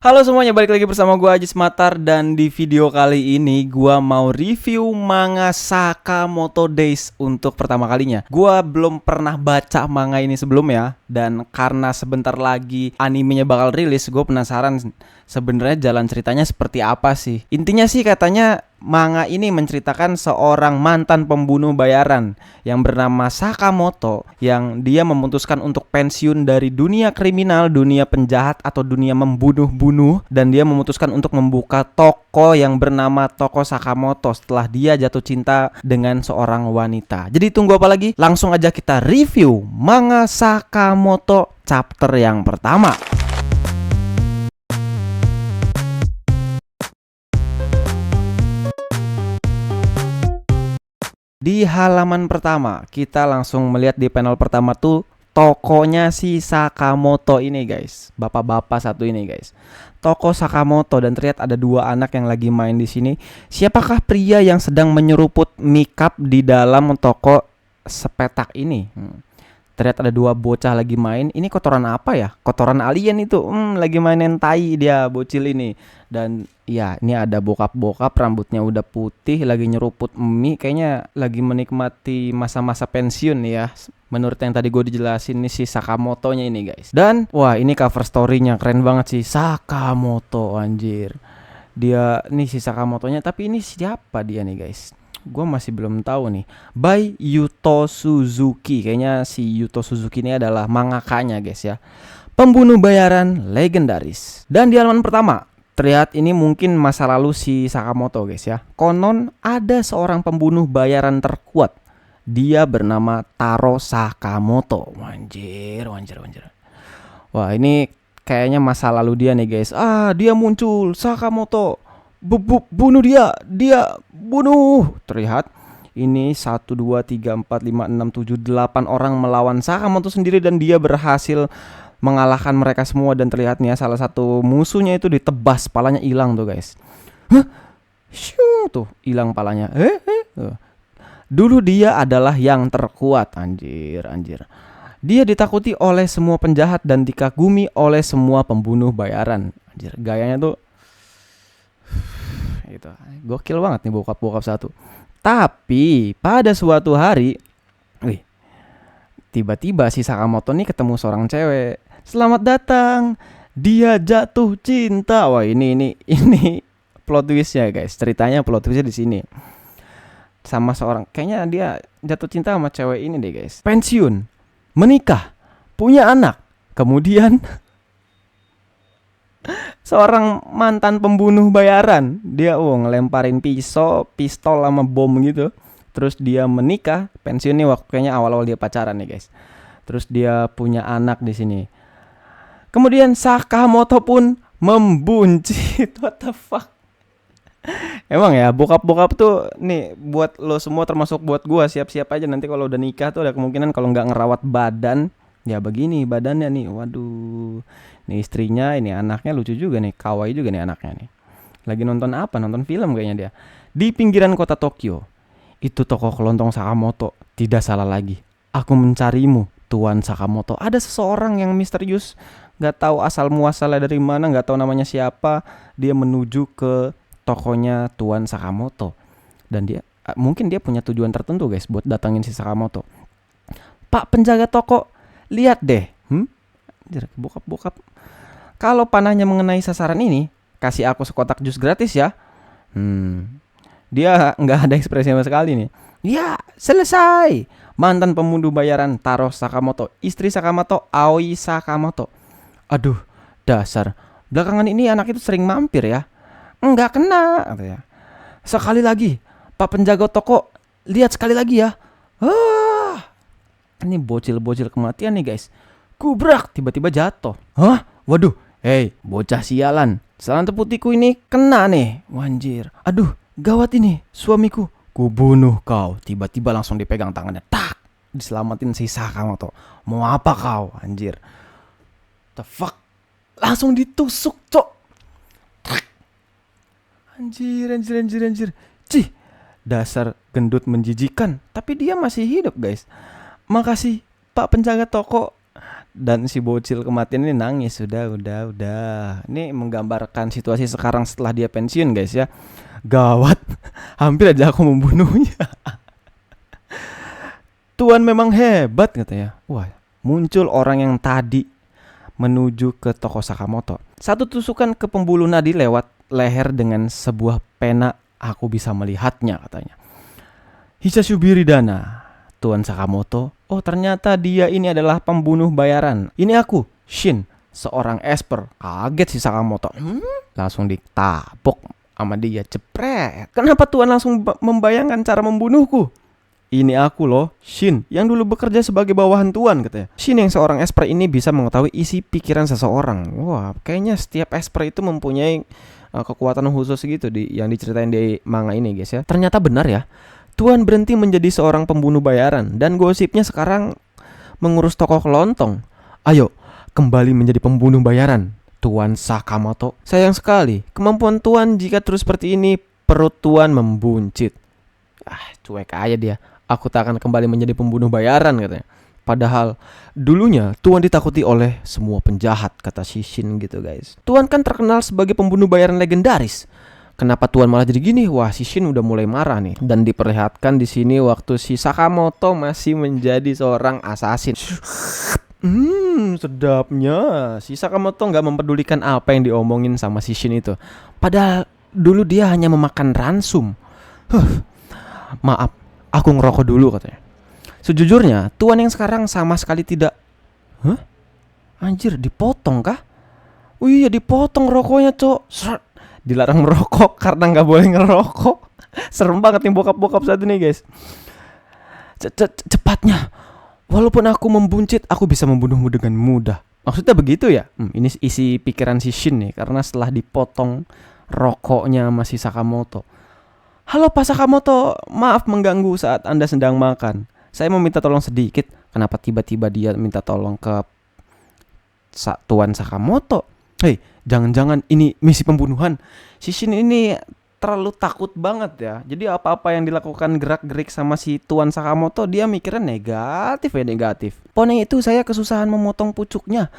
Halo semuanya, balik lagi bersama gua Ajis Matar. Dan di video kali ini gua mau review manga Sakamoto Days untuk pertama kalinya. Gua belum pernah baca manga ini sebelumnya, dan karena sebentar lagi animenya bakal rilis, gue penasaran sebenarnya jalan ceritanya seperti apa sih. Intinya sih katanya manga ini menceritakan seorang mantan pembunuh bayaran yang bernama Sakamoto, yang dia memutuskan untuk pensiun dari dunia kriminal, dunia penjahat atau dunia membunuh-bunuh, dan dia memutuskan untuk membuka toko yang bernama Toko Sakamoto setelah dia jatuh cinta dengan seorang wanita. Jadi tunggu apa lagi? Langsung aja kita review manga Sakamoto chapter yang pertama. Di halaman pertama, kita langsung melihat di panel pertama tuh tokonya si Sakamoto ini, guys. Bapak-bapak satu ini, guys. Toko Sakamoto, dan terlihat ada dua anak yang lagi main di sini. Siapakah pria yang sedang menyeruput micap di dalam toko sepetak ini? Terlihat ada dua bocah lagi main. Ini kotoran apa ya? Kotoran alien itu. Lagi mainin tai dia, bocil ini. Dan ya, ini ada bokap-bokap rambutnya udah putih lagi nyeruput mie. Kayaknya lagi menikmati masa-masa pensiun ya. Menurut yang tadi gue dijelasin nih si Sakamotonya ini, guys. Dan wah, ini cover story-nya keren banget sih. Sakamoto, anjir. Dia nih si Sakamotonya, tapi ini siapa dia nih, guys? Gue masih belum tahu nih. By Yuto Suzuki. Kayaknya si Yuto Suzuki ini adalah mangakanya, guys ya. Pembunuh bayaran legendaris. Dan di halaman pertama terlihat ini mungkin masa lalu si Sakamoto, guys ya. Konon ada seorang pembunuh bayaran terkuat. Dia bernama Taro Sakamoto. Anjir. Wah, ini kayaknya masa lalu dia nih, guys. Dia muncul, Sakamoto. Bunuh dia bunuh. Terlihat ini 1, 2, 3, 4, 5, 6, 7, 8 orang melawan Sakamoto sendiri, dan dia berhasil mengalahkan mereka semua. Dan terlihat nih ya, salah satu musuhnya itu ditebas, palanya hilang tuh, guys. Tuh hilang palanya. Dulu dia adalah yang terkuat, anjir. Dia ditakuti oleh semua penjahat dan dikagumi oleh semua pembunuh bayaran. Anjir, gayanya tuh gitu. Gokil banget nih bokap-bokap satu. Tapi pada suatu hari, tiba-tiba si Sakamoto nih ketemu seorang cewek. Selamat datang. Dia jatuh cinta. Wah, ini plot twistnya, guys. Ceritanya plot twistnya di sini. Sama seorang, kayaknya dia jatuh cinta sama cewek ini deh, guys. Pensiun, menikah, punya anak. Kemudian seorang mantan pembunuh bayaran, dia ngelemparin pistol sama bom gitu. Terus dia menikah, pensiun nih, waktu kayaknya awal-awal dia pacaran nih, guys. Terus dia punya anak di sini. Kemudian Sakamoto pun membuncit. What the fuck? Emang ya, bokap-bokap tuh nih buat lo semua, termasuk buat gua, siap-siap aja nanti kalau udah nikah tuh ada kemungkinan kalau nggak ngerawat badan ya begini badannya nih. Waduh. Nih istrinya, ini anaknya lucu juga nih, kawaii juga nih anaknya nih. Lagi nonton apa? Nonton film kayaknya dia. Di pinggiran kota Tokyo. Itu toko kelontong Sakamoto. Tidak salah lagi. Aku mencarimu, Tuan Sakamoto. Ada seseorang yang misterius, nggak tahu asal muasalnya dari mana, nggak tahu namanya siapa. Dia menuju ke tokonya Tuan Sakamoto. Dan dia mungkin dia punya tujuan tertentu, guys, buat datangin si Sakamoto. Pak penjaga toko, lihat deh. Bokap-bokap. Kalau panahnya mengenai sasaran ini, kasih aku sekotak jus gratis ya. Dia nggak ada ekspresi sama sekali nih. Ya, selesai. Mantan pembunuh bayaran Taro Sakamoto, istri Sakamoto, Aoi Sakamoto. Aduh, dasar. Belakangan ini anak itu sering mampir ya. Enggak kena, katanya. Sekali lagi, Pak penjaga toko, lihat sekali lagi ya. Ini bocil-bocil kematian nih, guys. Kubrak, tiba-tiba jatuh. Waduh, hei, bocah sialan. Salantai putihku ini kena nih. Wanjir. Aduh, gawat ini, suamiku. Kubunuh kau. Tiba-tiba langsung dipegang tangannya. Tak, diselamatin si Sakamoto. Mau apa kau, anjir? The fuck? Langsung ditusuk, cok. Anjir. Cih, dasar gendut menjijikan. Tapi dia masih hidup, guys. Makasih, Pak penjaga toko. Dan si bocil kematian ini nangis. Udah. Ini menggambarkan situasi sekarang setelah dia pensiun guys ya. Gawat. Hampir aja aku membunuhnya. Tuan memang hebat katanya. Wah, muncul orang yang tadi menuju ke toko Sakamoto. Satu tusukan ke pembuluh nadi lewat leher dengan sebuah pena. Aku bisa melihatnya katanya. Hisashubiri Dana, Tuan Sakamoto. Oh, ternyata dia ini adalah pembunuh bayaran. Ini aku, Shin, seorang esper. Kaget si Sakamoto. Langsung ditapok sama dia, jepret. Kenapa Tuan langsung membayangkan cara membunuhku? Ini aku loh, Shin, yang dulu bekerja sebagai bawahan Tuan katanya. Shin yang seorang esper ini bisa mengetahui isi pikiran seseorang. Wah, kayaknya setiap esper itu mempunyai kekuatan khusus gitu yang diceritain di manga ini guys ya. Ternyata benar ya. Tuan berhenti menjadi seorang pembunuh bayaran dan gosipnya sekarang mengurus toko kelontong. Ayo, kembali menjadi pembunuh bayaran, Tuan Sakamoto. Sayang sekali, kemampuan Tuan jika terus seperti ini, perut Tuan membuncit. Cuek aja dia. Aku tak akan kembali menjadi pembunuh bayaran katanya. Padahal dulunya Tuan ditakuti oleh semua penjahat, kata Shin gitu guys. Tuan kan terkenal sebagai pembunuh bayaran legendaris. Kenapa Tuan malah jadi gini? Wah, Shin udah mulai marah nih. Dan diperlihatkan di sini waktu si Sakamoto masih menjadi seorang assassin. Sedapnya. Si Sakamoto nggak mempedulikan apa yang diomongin sama si Shin itu. Padahal dulu dia hanya memakan ransum. Maaf, aku ngerokok dulu katanya. Sejujurnya, Tuan yang sekarang sama sekali tidak. Anjir, dipotong kah? Oh iya, dipotong rokoknya, cok. Dilarang merokok karena nggak boleh ngerokok. Serem banget nih bokap-bokap satu nih guys. Cepatnya, walaupun aku membuncit, aku bisa membunuhmu dengan mudah. Maksudnya begitu ya? Ini isi pikiran si Shin nih, karena setelah dipotong rokoknya sama si Sakamoto. Halo Pak Sakamoto, maaf mengganggu saat Anda sedang makan. Saya mau minta tolong sedikit. Kenapa tiba-tiba dia minta tolong ke Tuan Sakamoto? Hei, jangan-jangan ini misi pembunuhan. Si Shin ini terlalu takut banget ya. Jadi apa-apa yang dilakukan gerak-gerik sama si Tuan Sakamoto, dia mikirnya negatif. Pokoknya itu saya kesusahan memotong pucuknya.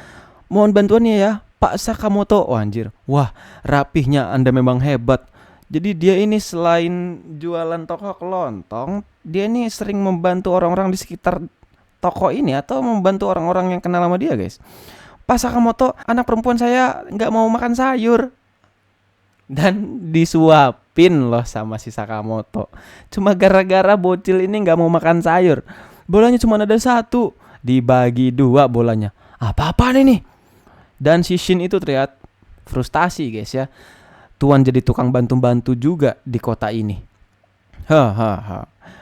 Mohon bantuannya ya, Pak Sakamoto. Oh anjir, wah rapihnya Anda memang hebat. Jadi dia ini selain jualan toko kelontong, dia ini sering membantu orang-orang di sekitar toko ini atau membantu orang-orang yang kenal sama dia guys. Pak Sakamoto, anak perempuan saya nggak mau makan sayur. Dan disuapin loh sama si Sakamoto. Cuma gara-gara bocil ini nggak mau makan sayur. Bolanya cuma ada satu, dibagi dua bolanya. Apa-apaan ini? Dan si Shin itu terlihat frustasi guys ya. Tuan jadi tukang bantu-bantu juga di kota ini.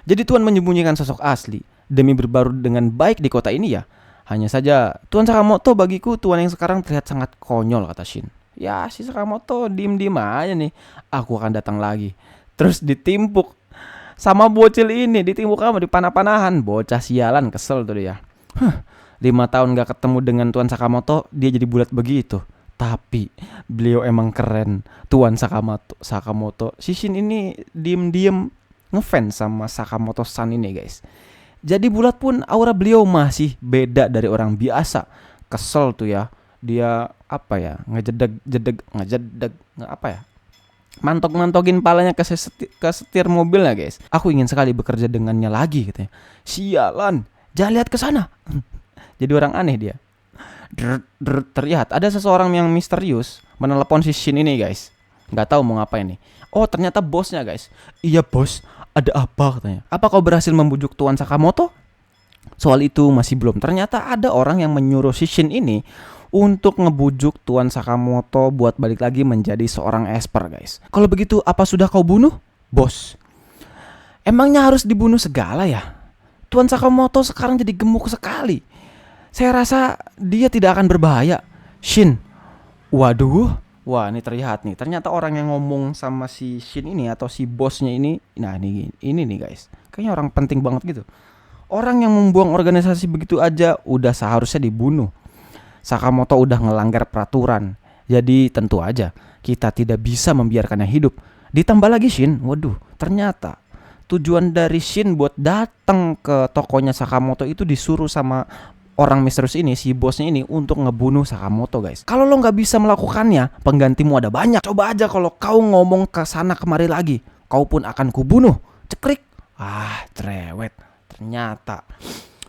Jadi Tuan menyembunyikan sosok asli demi berbaur dengan baik di kota ini ya. Hanya saja Tuan Sakamoto bagiku Tuan yang sekarang terlihat sangat konyol, kata Shin. Ya si Sakamoto diem-diem aja nih. Aku akan datang lagi. Terus ditimpuk sama bocil ini, ditimpuk sama dipanah-panahan. Bocah sialan, kesel tuh dia. 5 tahun gak ketemu dengan Tuan Sakamoto, dia jadi bulat begitu. Tapi beliau emang keren, Tuan Sakamoto. Si Shin ini diem-diem ngefans sama Sakamoto-san ini guys. Jadi bulat pun aura beliau masih beda dari orang biasa. Kesel tuh ya. Dia apa ya? Ngejedeg apa ya? Mantok-mantokin palanya ke setir mobilnya guys. Aku ingin sekali bekerja dengannya lagi katanya. Sialan, jangan lihat ke sana. Jadi orang aneh dia. Terlihat ada seseorang yang misterius menelepon si Shin ini guys. Nggak tahu mau ngapain nih. Oh ternyata bosnya guys. Iya bos, ada apa katanya. Apa kau berhasil membujuk Tuan Sakamoto? Soal itu masih belum. Ternyata ada orang yang menyuruh si Shin ini untuk ngebujuk Tuan Sakamoto buat balik lagi menjadi seorang esper guys. Kalau begitu apa sudah kau bunuh? Bos, emangnya harus dibunuh segala ya? Tuan Sakamoto sekarang jadi gemuk sekali. Saya rasa dia tidak akan berbahaya. Shin, waduh, wah ini terlihat nih. Ternyata orang yang ngomong sama si Shin ini atau si bosnya ini, nah ini nih guys. Kayaknya orang penting banget gitu. Orang yang membuang organisasi begitu aja udah seharusnya dibunuh. Sakamoto udah ngelanggar peraturan. Jadi tentu aja kita tidak bisa membiarkannya hidup. Ditambah lagi Shin, waduh, ternyata tujuan dari Shin buat datang ke tokonya Sakamoto itu disuruh sama orang misterius ini, si bosnya ini, untuk ngebunuh Sakamoto guys. Kalau lo nggak bisa melakukannya, penggantimu ada banyak. Coba aja kalau kau ngomong ke sana kemari lagi, kau pun akan kubunuh. Cekrik. Cerewet. Ternyata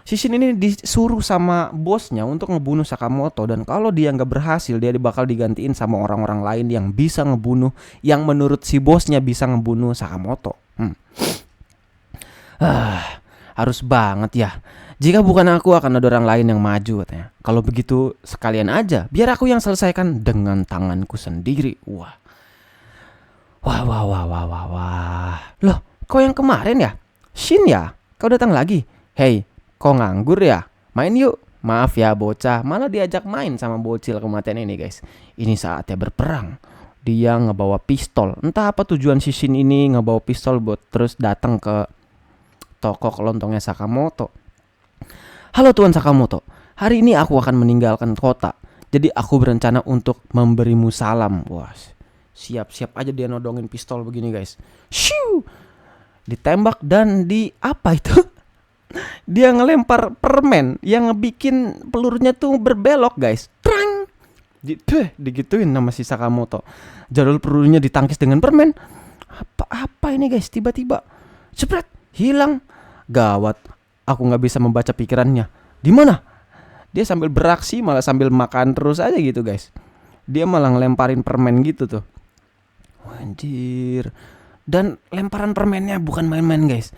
Shishin ini disuruh sama bosnya untuk ngebunuh Sakamoto, dan kalau dia nggak berhasil, dia bakal digantiin sama orang-orang lain yang bisa ngebunuh, yang menurut si bosnya bisa ngebunuh Sakamoto. Harus banget ya. Jika bukan aku, akan ada orang lain yang maju katanya. Kalau begitu sekalian aja, biar aku yang selesaikan dengan tanganku sendiri. Wah. Loh, kau yang kemarin ya? Shin ya? Kau datang lagi? Hei, kau nganggur ya? Main yuk. Maaf ya bocah, malah diajak main sama bocil kematian ini guys. Ini saatnya berperang. Dia ngebawa pistol. Entah apa tujuan si Shin ini ngebawa pistol buat terus datang ke toko kelontongnya Sakamoto. Halo Tuan Sakamoto, hari ini aku akan meninggalkan kota. Jadi aku berencana untuk memberimu salam. Wah, siap-siap aja dia nodongin pistol begini guys. Shiu! Ditembak dan apa itu? Dia ngelempar permen yang ngebikin pelurunya tuh berbelok guys. Trang! Digituin nama si Sakamoto. Jalur pelurunya ditangkis dengan permen. Apa ini guys? Tiba-tiba cepret, hilang. Gawat, aku nggak bisa membaca pikirannya. Di mana? Dia sambil beraksi malah sambil makan terus aja gitu guys. Dia malah ngelemparin permen gitu tuh. Anjir. Dan lemparan permennya bukan main-main guys.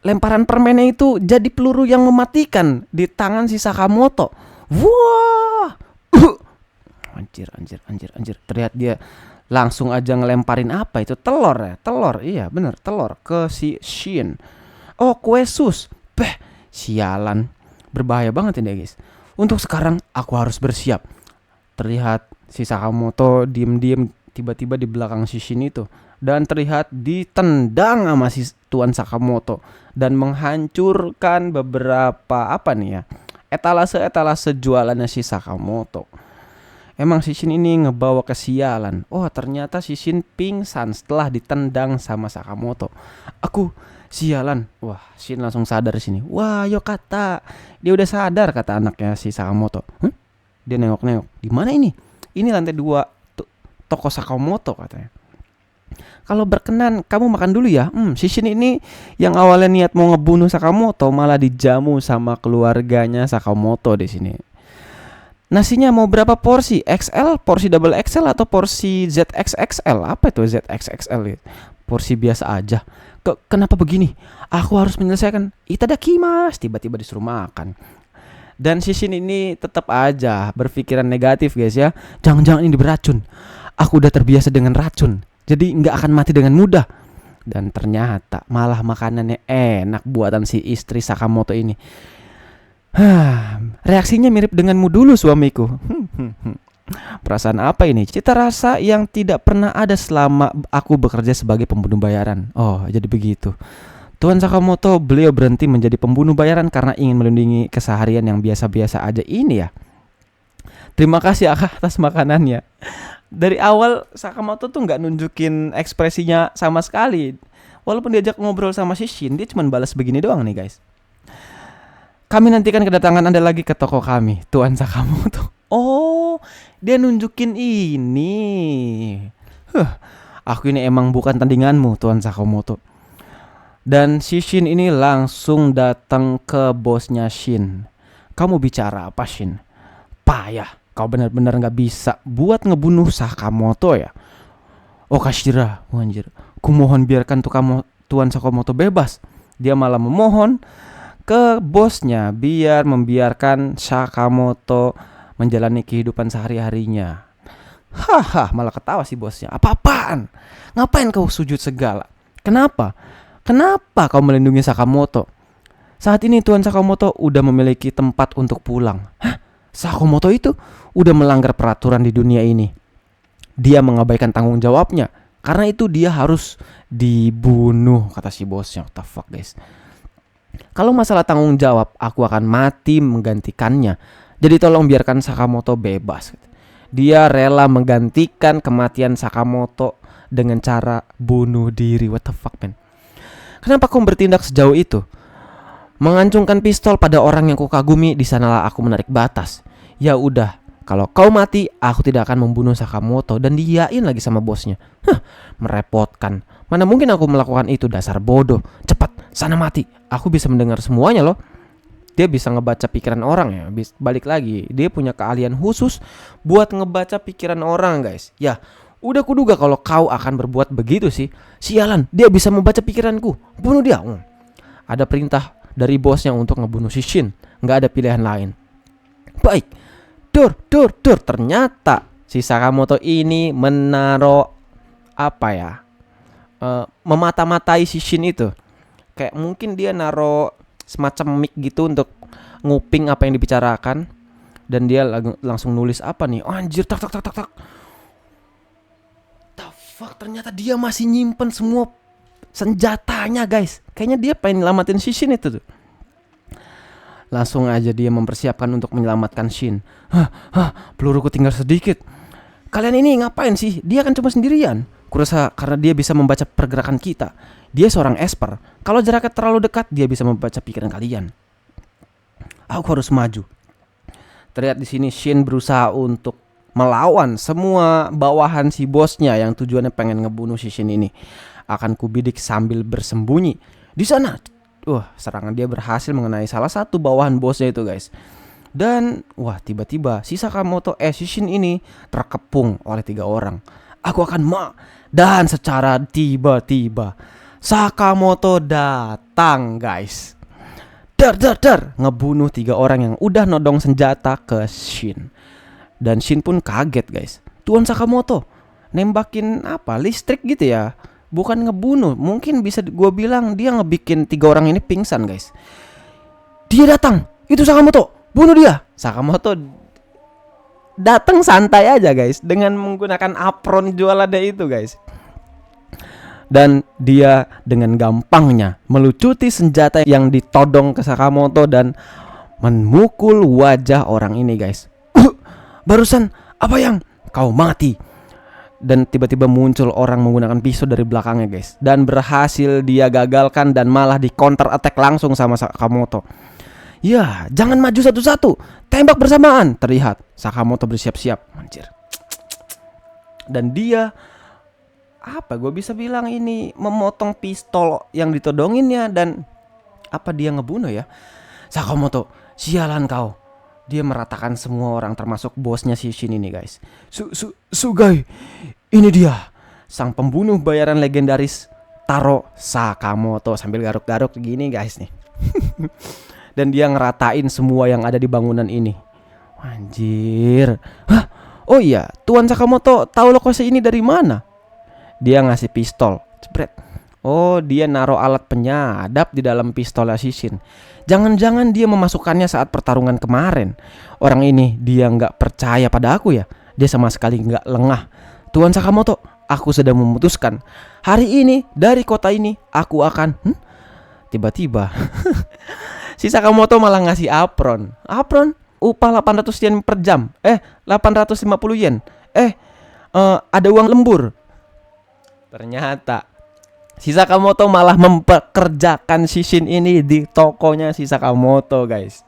Lemparan permennya itu jadi peluru yang mematikan di tangan si Sakamoto. Wah. Anjir. Terlihat dia langsung aja ngelemparin apa itu? Telur ya? Telur, iya bener, telur ke si Shin. Oh, kue sus. Sialan. Berbahaya banget ini guys. Untuk sekarang aku harus bersiap. Terlihat si Sakamoto diem-diem tiba-tiba di belakang si Shin itu. Dan terlihat ditendang sama si Tuan Sakamoto. Dan menghancurkan beberapa etalase-etalase jualannya si Sakamoto. Emang si Shin ini ngebawa kesialan. Oh, ternyata si Shin pingsan setelah ditendang sama Sakamoto. Aku sialan. Wah, Shin langsung sadar di sini. Wah, yo kata. Dia udah sadar kata anaknya si Sakamoto. Dia nengok-nengok. Di mana ini? Ini lantai 2 toko Sakamoto katanya. Kalau berkenan kamu makan dulu ya. Si Shin ini yang awalnya niat mau ngebunuh Sakamoto malah dijamu sama keluarganya Sakamoto di sini. Nasinya mau berapa porsi? XL, porsi double XL atau porsi ZXXL? Apa itu ZXXL? Porsi biasa aja. Kenapa begini? Aku harus menyelesaikan. Itadakimasu. Tiba-tiba disuruh makan. Dan si Shin ini tetap aja berpikiran negatif guys ya. Jangan-jangan ini beracun. Aku udah terbiasa dengan racun. Jadi nggak akan mati dengan mudah. Dan ternyata malah makanannya enak buatan si istri Sakamoto ini. Reaksinya mirip denganmu dulu suamiku. Perasaan apa ini? Cita rasa yang tidak pernah ada selama aku bekerja sebagai pembunuh bayaran. Oh, jadi begitu. Tuan Sakamoto, beliau berhenti menjadi pembunuh bayaran karena ingin melindungi keseharian yang biasa-biasa aja ini ya. Terima kasih atas makanannya. Dari awal Sakamoto tuh nggak nunjukin ekspresinya sama sekali. Walaupun diajak ngobrol sama si Shin, dia cuma balas begini doang nih guys. Kami nantikan kedatangan Anda lagi ke toko kami, Tuan Sakamoto. Oh, dia nunjukin ini. Aku ini emang bukan tandinganmu, Tuan Sakamoto. Dan si Shin ini langsung datang ke bosnya Shin. Kamu bicara apa Shin? Payah, kau benar-benar gak bisa buat ngebunuh Sakamoto ya. Oh Kashira, anjir. Kumohon biarkan Tuan Sakamoto bebas. Dia malah memohon ke bosnya biar membiarkan Sakamoto menjalani kehidupan sehari-harinya. Malah ketawa si bosnya. Apa-apaan? Ngapain kau sujud segala? Kenapa kau melindungi Sakamoto? Saat ini Tuan Sakamoto udah memiliki tempat untuk pulang. Sakamoto itu udah melanggar peraturan di dunia ini. Dia mengabaikan tanggung jawabnya. Karena itu dia harus dibunuh, kata si bosnya. What the fuck guys? Kalau masalah tanggung jawab, aku akan mati menggantikannya. Jadi tolong biarkan Sakamoto bebas. Dia rela menggantikan kematian Sakamoto dengan cara bunuh diri. What the fuck man? Kenapa kau bertindak sejauh itu? Mengancungkan pistol pada orang yang kukagumi, di sanalah aku menarik batas. Ya udah, kalau kau mati, aku tidak akan membunuh Sakamoto. Dan diiyain lagi sama bosnya. Merepotkan. Mana mungkin aku melakukan itu, dasar bodoh. Cepat, sana mati. Aku bisa mendengar semuanya loh. Dia bisa ngebaca pikiran orang ya. Balik lagi, dia punya keahlian khusus buat ngebaca pikiran orang, guys. Ya, udah kuduga kalau kau akan berbuat begitu sih. Sialan, dia bisa membaca pikiranku. Bunuh dia. Ada perintah dari bosnya untuk ngebunuh si Shin. Nggak ada pilihan lain. Baik. Dur. Ternyata si Sakamoto ini menaruh apa ya? Memata-matai si Shin itu. Kayak mungkin dia naruh semacam mic gitu untuk nguping apa yang dibicarakan. Dan dia langsung nulis apa nih? Oh, anjir, tak. The fuck, ternyata dia masih nyimpen semua senjatanya, guys. Kayaknya dia pengen nyelamatin si Shin itu tuh. Langsung aja dia mempersiapkan untuk menyelamatkan Shin. Peluruku tinggal sedikit. Kalian ini ngapain sih? Dia kan cuma sendirian. Kurasa karena dia bisa membaca pergerakan kita. Dia seorang esper. Kalau jaraknya terlalu dekat, dia bisa membaca pikiran kalian. Aku harus maju. Terlihat di sini Shin berusaha untuk melawan semua bawahan si bosnya yang tujuannya pengen ngebunuh si Shin ini. Akan kubidik sambil bersembunyi. Di sana, serangan dia berhasil mengenai salah satu bawahan bosnya itu, guys. Dan tiba-tiba si Sakamoto si Shin ini terkepung oleh 3 orang. Aku akan dan secara tiba-tiba Sakamoto datang, guys. Dar ngebunuh 3 orang yang udah nodong senjata ke Shin. Dan Shin pun kaget, guys. Tuan Sakamoto nembakin apa? Listrik gitu ya. Bukan ngebunuh. Mungkin bisa gue bilang dia ngebikin 3 orang ini pingsan, guys. Dia datang. Itu Sakamoto. Bunuh dia. Sakamoto datang santai aja, guys, dengan menggunakan apron jualannya itu, guys. Dan dia dengan gampangnya melucuti senjata yang ditodong ke Sakamoto dan memukul wajah orang ini, guys. Barusan apa yang kau mati? Dan tiba-tiba muncul orang menggunakan pisau dari belakangnya, guys. Dan berhasil dia gagalkan dan malah di counter attack langsung sama Sakamoto. Ya, jangan maju satu-satu. Tembak bersamaan. Terlihat Sakamoto bersiap-siap. Anjir. Dan dia gue bisa bilang ini memotong pistol yang ditodonginnya. Dan apa dia ngebunuh ya? Sakamoto, sialan kau. Dia meratakan semua orang termasuk bosnya si Shin ini, guys. Sugai, ini dia sang pembunuh bayaran legendaris Taro Sakamoto. Sambil garuk-garuk gini, guys nih. Dan dia ngeratain semua yang ada di bangunan ini. Anjir. Oh iya, Tuan Sakamoto tahu lokasi ini dari mana? Dia ngasih pistol. Jebret. Oh, dia naruh alat penyadap di dalam pistolnya si Shin. Jangan-jangan dia memasukkannya saat pertarungan kemarin. Orang ini dia nggak percaya pada aku ya. Dia sama sekali nggak lengah. Tuan Sakamoto, aku sudah memutuskan. Hari ini dari kota ini aku akan tiba-tiba si Sakamoto malah ngasih apron. Upah 800 yen per jam. 850 yen. Ada uang lembur. Ternyata si Sakamoto malah mempekerjakan si Shin ini di tokonya si Sakamoto, guys.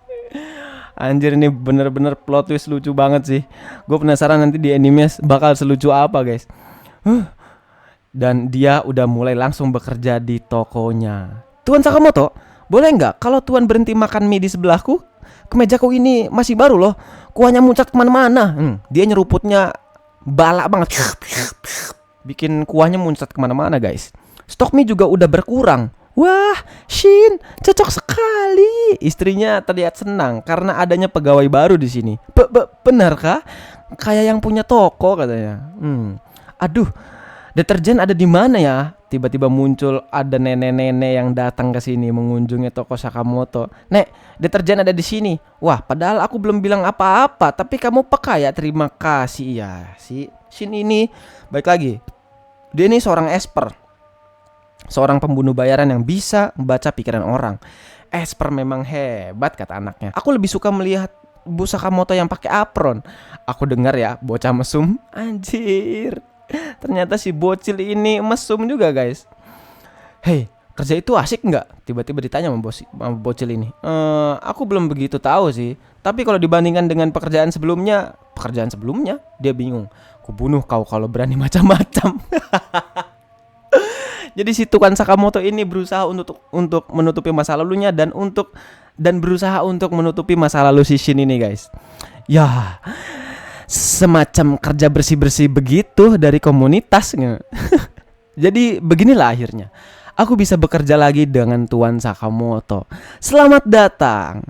Anjir, ini bener-bener plot twist lucu banget sih. Gue penasaran nanti di anime bakal selucu apa, guys. Dan dia udah mulai langsung bekerja di tokonya. Tuan Sakamoto, boleh nggak kalau Tuan berhenti makan mie di sebelahku? Kemejaku ini masih baru loh. Kuahnya muncat kemana-mana. Dia nyeruputnya balak banget. Bikin kuahnya muncat kemana-mana, guys. Stok mie juga udah berkurang. Wah, Shin, cocok sekali. Istrinya terlihat senang karena adanya pegawai baru di sini. Benarkah? Kayak yang punya toko katanya. Aduh, deterjen ada di mana ya? Tiba-tiba muncul ada nenek-nenek yang datang ke sini mengunjungi toko Sakamoto. Nek, deterjen ada di sini. Wah, padahal aku belum bilang apa-apa, tapi kamu peka ya. Terima kasih ya. Si Shin ini baik lagi. Dia ini seorang esper. Seorang pembunuh bayaran yang bisa membaca pikiran orang. Esper memang hebat, kata anaknya. Aku lebih suka melihat Bu Sakamoto yang pakai apron. Aku dengar ya, bocah mesum. Anjir. Ternyata si bocil ini mesum juga, guys. Hei, kerja itu asik nggak? Tiba-tiba ditanya sama bocil ini. Aku belum begitu tahu sih. Tapi kalau dibandingkan dengan pekerjaan sebelumnya, dia bingung. Kubunuh kau kalau berani macam-macam. Jadi si Tuan Sakamoto ini berusaha untuk menutupi masa lalunya dan berusaha untuk menutupi masa lalu si Shin ini, guys. Ya, semacam kerja bersih-bersih begitu dari komunitasnya. Jadi beginilah akhirnya aku bisa bekerja lagi dengan Tuan Sakamoto. Selamat datang.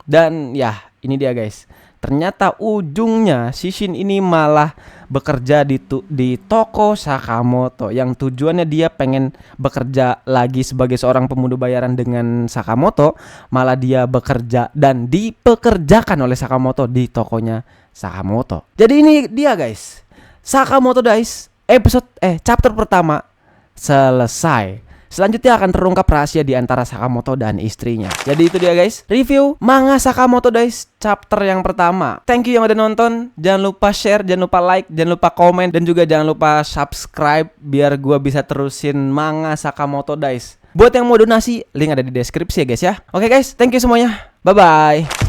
Dan ya, ini dia guys. Ternyata ujungnya si Shin ini malah bekerja di toko Sakamoto, yang tujuannya dia pengen bekerja lagi sebagai seorang pemundur bayaran dengan Sakamoto. Malah dia bekerja dan dipekerjakan oleh Sakamoto di tokonya Sakamoto. Jadi ini dia guys, Sakamoto Days chapter pertama selesai. Selanjutnya akan terungkap rahasia di antara Sakamoto dan istrinya. Jadi itu dia guys, review manga Sakamoto Days chapter yang pertama. Thank you yang udah nonton. Jangan lupa share, jangan lupa like, jangan lupa komen, dan juga jangan lupa subscribe biar gua bisa terusin manga Sakamoto Days. Buat yang mau donasi, link ada di deskripsi ya guys ya. Oke guys, thank you semuanya. Bye bye.